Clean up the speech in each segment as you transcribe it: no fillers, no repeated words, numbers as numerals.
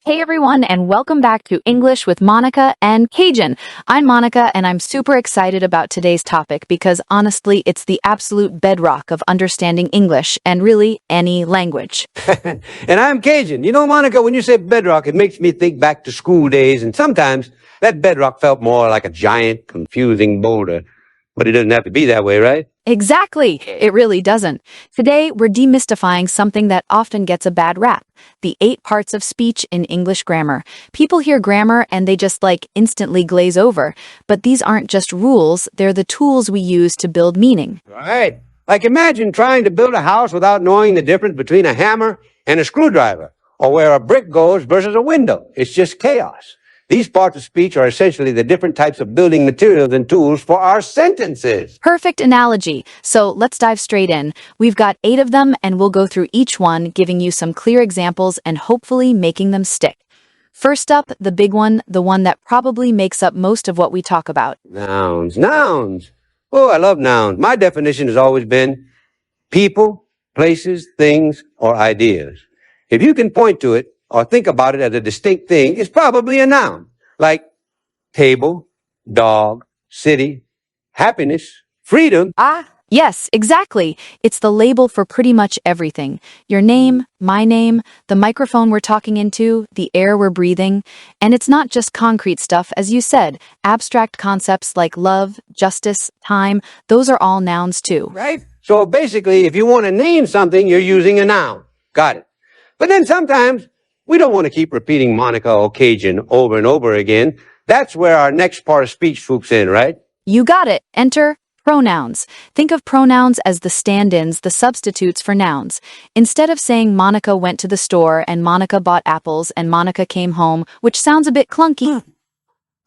Hey everyone, and welcome back to English with Monica and Cajun. I'm Monica, and I'm super excited about today's topic because honestly, it's the absolute bedrock of understanding English and really any language. And I'm Cajun. You know, Monica, when you say bedrock, it makes me think back to school days, and sometimes that bedrock felt more like a giant, confusing boulder. But it doesn't have to be that way, right? Exactly, it really doesn't. Today, we're demystifying something that often gets a bad rap, the 8 parts of speech in English grammar. People hear grammar and they just instantly glaze over. But these aren't just rules, they're the tools we use to build meaning. Right. Like imagine trying to build a house without knowing the difference between a hammer and a screwdriver, or where a brick goes versus a window. It's just chaos. These parts of speech are essentially the different types of building materials and tools for our sentences. Perfect analogy. So let's dive straight in. We've got 8 of them, and we'll go through each one, giving you some clear examples and hopefully making them stick. First up, the big one, the one that probably makes up most of what we talk about. Nouns. Nouns. Oh, I love nouns. My definition has always been people, places, things, or ideas. If you can point to it or think about it as a distinct thing, it's probably a noun. Like table, dog, city, happiness, freedom. Yes, exactly. It's the label for pretty much everything. Your name, my name, the microphone we're talking into, the air we're breathing. And it's not just concrete stuff, as you said. Abstract concepts like love, justice, time, those are all nouns too. Right? So basically, if you want to name something, you're using a noun. Got it. But then sometimes we don't want to keep repeating Monica or Cajun over and over again. That's where our next part of speech swoops in, right? You got it. Enter pronouns. Think of pronouns as the stand-ins, the substitutes for nouns. Instead of saying Monica went to the store and Monica bought apples and Monica came home, which sounds a bit clunky.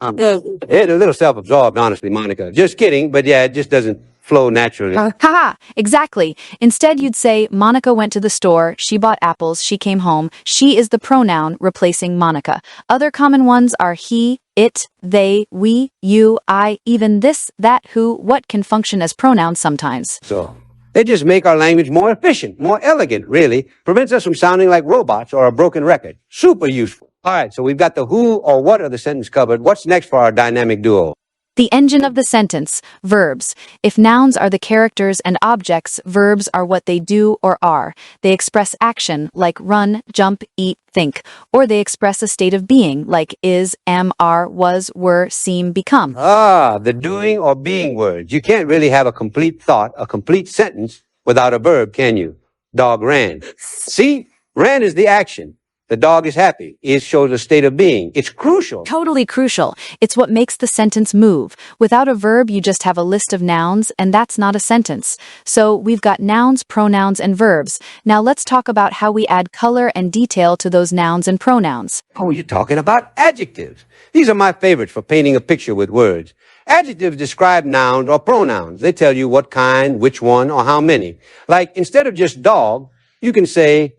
It's a little self-absorbed, honestly, Monica. Just kidding, but yeah, it just doesn't flow naturally. Haha, exactly. Instead, you'd say Monica went to the store, she bought apples, she came home. She is the pronoun replacing Monica. Other common ones are he, it, they, we, you, I, even this, that, who, what can function as pronouns sometimes. So they just make our language more efficient, more elegant, really. Prevents us from sounding like robots or a broken record. Super useful. All right, so we've got the who or what of the sentence covered. What's next for our dynamic duo? The engine of the sentence, verbs. If nouns are the characters and objects, verbs are what they do or are. They express action, like run, jump, eat, think. Or they express a state of being, like is, am, are, was, were, seem, become. The doing or being words. You can't really have a complete thought, a complete sentence, without a verb, can you? Dog ran. See? Ran is the action. The dog is happy. It shows a state of being. It's crucial. Totally crucial. It's what makes the sentence move. Without a verb, you just have a list of nouns, and that's not a sentence. So we've got nouns, pronouns, and verbs. Now let's talk about how we add color and detail to those nouns and pronouns. Oh, you're talking about adjectives. These are my favorites for painting a picture with words. Adjectives describe nouns or pronouns. They tell you what kind, which one, or how many. Like, instead of just dog, you can say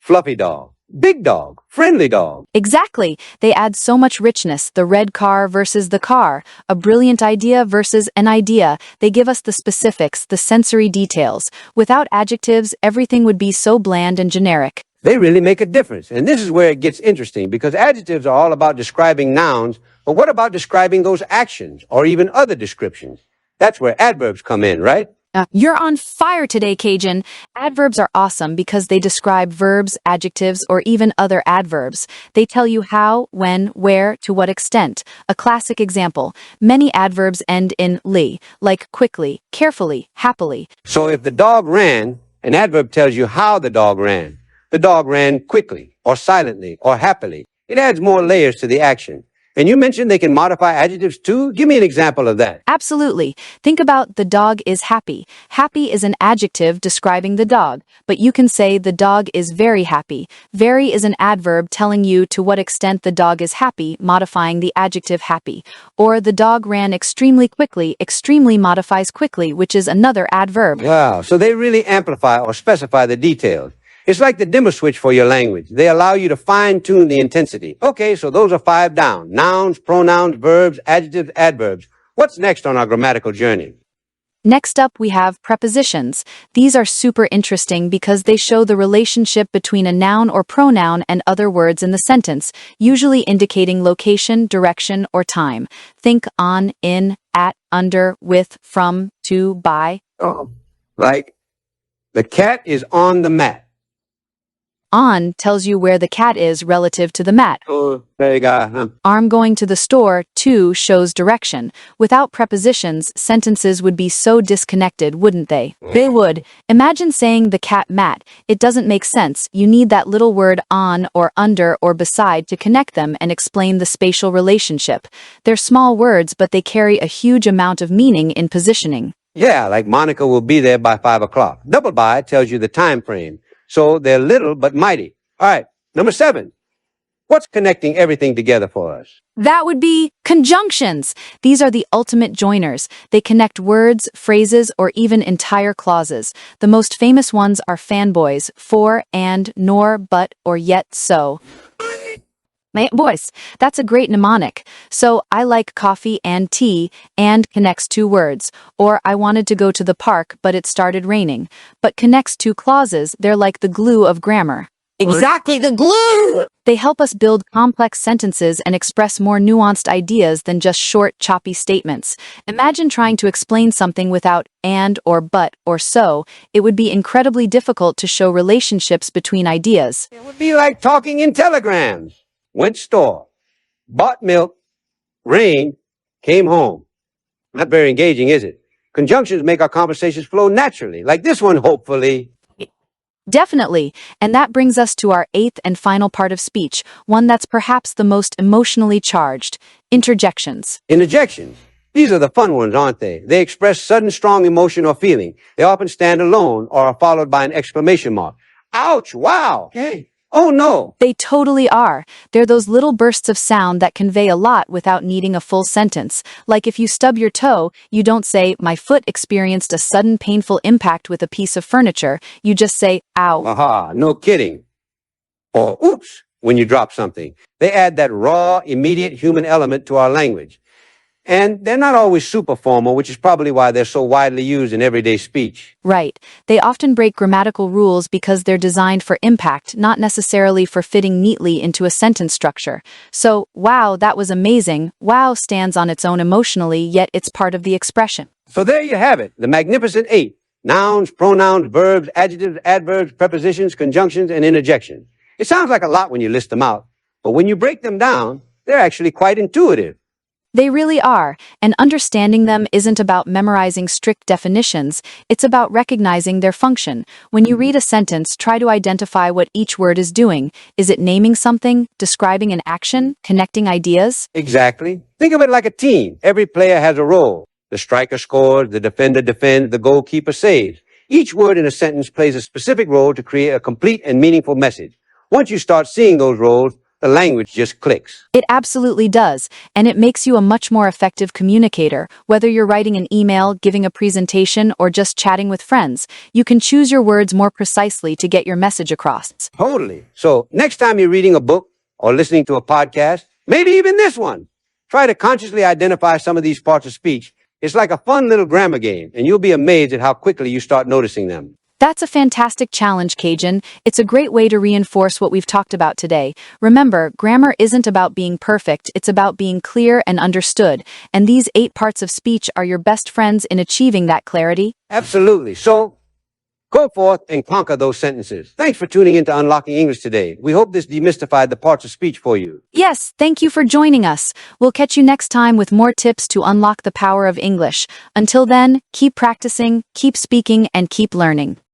fluffy dog. Big dog, friendly dog. Exactly. They add so much richness, the red car versus the car, a brilliant idea versus an idea. They give us the specifics, the sensory details. Without adjectives, everything would be so bland and generic. They really make a difference. And this is where it gets interesting, because adjectives are all about describing nouns, but what about describing those actions or even other descriptions? That's where adverbs come in, right? You're on fire today, Cajun. Adverbs are awesome because they describe verbs, adjectives, or even other adverbs. They tell you how, when, where, to what extent. A classic example, many adverbs end in "ly," like quickly, carefully, happily. So if the dog ran, an adverb tells you how the dog ran. The dog ran quickly, or silently, or happily. It adds more layers to the action. And you mentioned they can modify adjectives too? Give me an example of that. Absolutely. Think about the dog is happy. Happy is an adjective describing the dog, but you can say the dog is very happy. Very is an adverb telling you to what extent the dog is happy, modifying the adjective happy. Or the dog ran extremely quickly. Extremely modifies quickly, which is another adverb. Wow, so they really amplify or specify the details. It's like the dimmer switch for your language. They allow you to fine-tune the intensity. Okay, so those are 5 down. Nouns, pronouns, verbs, adjectives, adverbs. What's next on our grammatical journey? Next up, we have prepositions. These are super interesting because they show the relationship between a noun or pronoun and other words in the sentence, usually indicating location, direction, or time. Think on, in, at, under, with, from, to, by. Oh, like the cat is on the mat. On tells you where the cat is relative to the mat. Oh, there you go. Huh? I'm going to the store, to shows direction. Without prepositions, sentences would be so disconnected, wouldn't they? They would. Imagine saying the cat mat. It doesn't make sense. You need that little word on or under or beside to connect them and explain the spatial relationship. They're small words, but they carry a huge amount of meaning in positioning. Yeah, like Monica will be there by 5 o'clock. Double by tells you the time frame. So they're little but mighty. All right, number 7. What's connecting everything together for us? That would be conjunctions. These are the ultimate joiners. They connect words, phrases, or even entire clauses. The most famous ones are fanboys, for, and, nor, but, or yet, so. Boys, that's a great mnemonic. So, I like coffee and tea, and connects 2 words. Or, I wanted to go to the park, but it started raining. But connects 2 clauses, they're like the glue of grammar. Exactly, the glue! They help us build complex sentences and express more nuanced ideas than just short, choppy statements. Imagine trying to explain something without and or but or so. It would be incredibly difficult to show relationships between ideas. It would be like talking in telegrams. Went store, bought milk, rained, came home. Not very engaging, is it? Conjunctions make our conversations flow naturally, like this one, hopefully. Definitely. And that brings us to our 8th and final part of speech, one that's perhaps the most emotionally charged: interjections. Interjections. These are the fun ones, aren't they? They express sudden strong emotion or feeling. They often stand alone or are followed by an exclamation mark. Ouch, wow, hey, oh no. They totally are. They're those little bursts of sound that convey a lot without needing a full sentence. Like if you stub your toe, you don't say, "My foot experienced a sudden painful impact with a piece of furniture." You just say, "Ow." Aha, no kidding. Or oops, when you drop something. They add that raw, immediate human element to our language. And they're not always super formal, which is probably why they're so widely used in everyday speech. Right. They often break grammatical rules because they're designed for impact, not necessarily for fitting neatly into a sentence structure. So, wow, that was amazing. Wow stands on its own emotionally, yet it's part of the expression. So there you have it, the magnificent 8. Nouns, pronouns, verbs, adjectives, adverbs, prepositions, conjunctions, and interjections. It sounds like a lot when you list them out, but when you break them down, they're actually quite intuitive. They really are, and understanding them isn't about memorizing strict definitions, it's about recognizing their function. When you read a sentence, try to identify what each word is doing. Is it naming something, describing an action, connecting ideas? Exactly. Think of it like a team. Every player has a role. The striker scores, the defender defends, the goalkeeper saves. Each word in a sentence plays a specific role to create a complete and meaningful message. Once you start seeing those roles, the language just clicks. It absolutely does, and it makes you a much more effective communicator. Whether you're writing an email, giving a presentation, or just chatting with friends, you can choose your words more precisely to get your message across. Totally. So next time you're reading a book or listening to a podcast, maybe even this one, try to consciously identify some of these parts of speech. It's like a fun little grammar game, and you'll be amazed at how quickly you start noticing them. That's a fantastic challenge, Cajun. It's a great way to reinforce what we've talked about today. Remember, grammar isn't about being perfect, it's about being clear and understood. And these 8 parts of speech are your best friends in achieving that clarity. Absolutely. So go forth and conquer those sentences. Thanks for tuning in to Unlocking English today. We hope this demystified the parts of speech for you. Yes, thank you for joining us. We'll catch you next time with more tips to unlock the power of English. Until then, keep practicing, keep speaking, and keep learning.